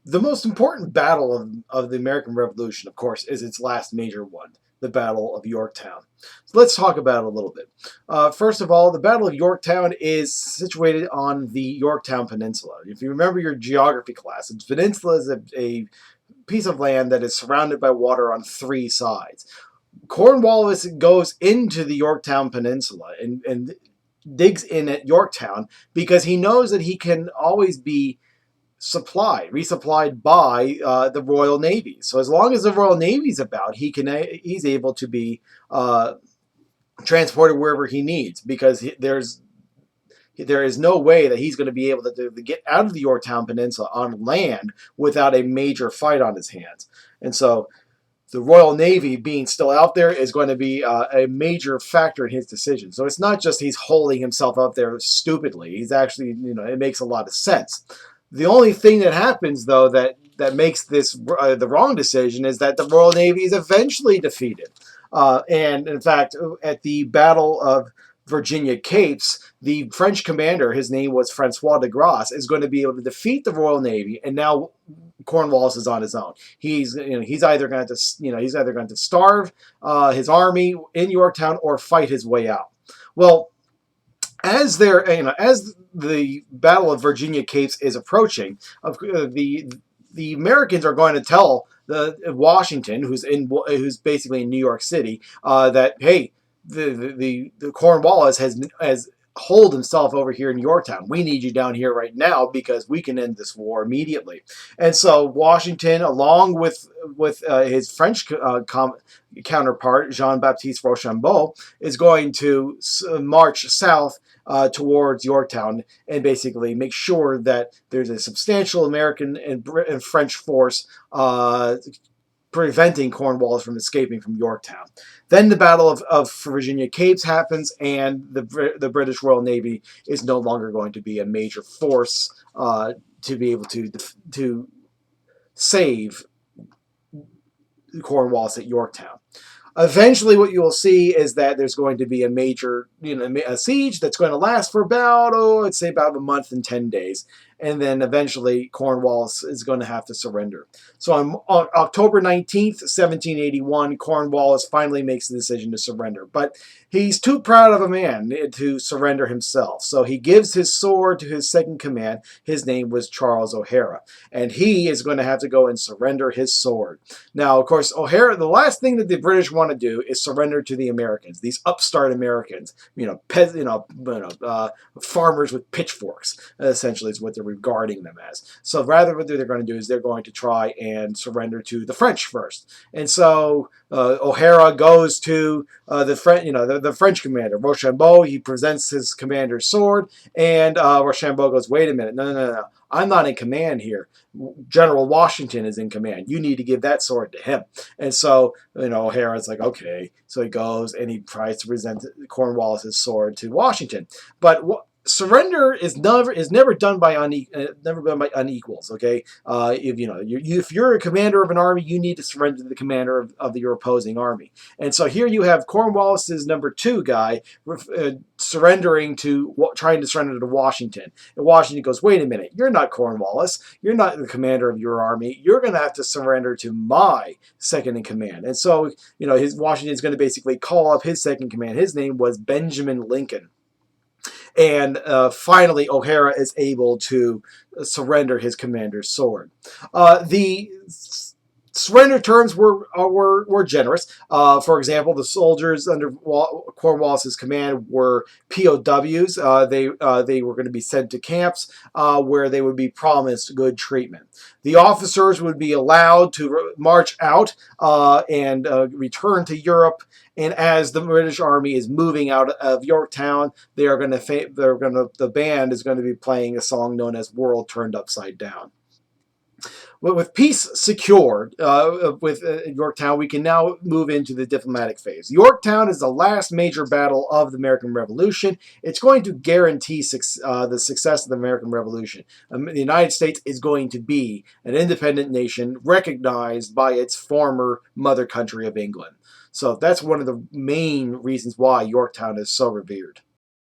The most important battle of the American Revolution, of course, is its last major one, the Battle of Yorktown. So let's talk about it a little bit. First of all, the Battle of Yorktown is situated on the Yorktown Peninsula. If you remember your geography class, the peninsula is a piece of land that is surrounded by water on three sides. Cornwallis goes into the Yorktown Peninsula and digs in at Yorktown because he knows that he can always be resupplied by the Royal Navy. So as long as the Royal Navy's about, he's able to be uh, transported wherever he needs because there is no way that he's going to be able to get out of the Yorktown Peninsula on land without a major fight on his hands. And so the Royal Navy being still out there is going to be a major factor in his decision. So it's not just he's holding himself up there stupidly. He's actually, it makes a lot of sense. The only thing that happens, though, that makes this the wrong decision is that the Royal Navy is eventually defeated. And in fact, at the Battle of Virginia Capes, the French commander, his name was Francois de Grasse, is going to be able to defeat the Royal Navy, and now Cornwallis is on his own. He's either going to starve his army in Yorktown or fight his way out. Well, as the Battle of Virginia Capes is approaching, the Americans are going to tell the Washington, who's basically in New York City, that hey, the Cornwallis has holed himself over here in Yorktown. We need you down here right now because we can end this war immediately. And so Washington, along with his French counterpart Jean-Baptiste Rochambeau, is going to march south towards Yorktown and basically make sure that there's a substantial American and French force preventing Cornwallis from escaping from Yorktown. Then the Battle of Virginia Capes happens, and the British Royal Navy is no longer going to be a major force to be able to save Cornwallis at Yorktown. Eventually, what you will see is that there's going to be a major, a siege that's going to last for about, I'd say about a month and 10 days. And then eventually Cornwallis is going to have to surrender. So on October 19th, 1781, Cornwallis finally makes the decision to surrender. But he's too proud of a man to surrender himself. So he gives his sword to his second command. His name was Charles O'Hara. And he is going to have to go and surrender his sword. Now, of course, O'Hara, the last thing that the British want to do is surrender to the Americans, these upstart Americans, farmers with pitchforks, essentially is what they're regarding them as. So rather what they're going to do is they're going to try and surrender to the French first. And so O'Hara goes to the French commander, Rochambeau. He presents his commander's sword, and Rochambeau goes, wait a minute, no. I'm not in command here. General Washington is in command. You need to give that sword to him. And so, O'Hara's like, okay. So he goes and he tries to present Cornwallis's sword to Washington. But surrender is never done by unequals. Okay, if you're a commander of an army, you need to surrender to the commander of your opposing army. And so here you have Cornwallis's number two guy trying to surrender to Washington. And Washington goes, wait a minute, you're not Cornwallis. You're not the commander of your army. You're going to have to surrender to my second in command. And so Washington's going to basically call up his second command. His name was Benjamin Lincoln. And finally, O'Hara is able to surrender his commander's sword. The surrender terms were generous. For example, the soldiers under Cornwallis's command were POWs. They were going to be sent to camps where they would be promised good treatment. The officers would be allowed to march out and return to Europe. And as the British Army is moving out of Yorktown, the band is going to be playing a song known as "World Turned Upside Down." Well, with peace secured with Yorktown, we can now move into the diplomatic phase. Yorktown is the last major battle of the American Revolution. It's going to guarantee the success of the American Revolution. The United States is going to be an independent nation recognized by its former mother country of England. So that's one of the main reasons why Yorktown is so revered.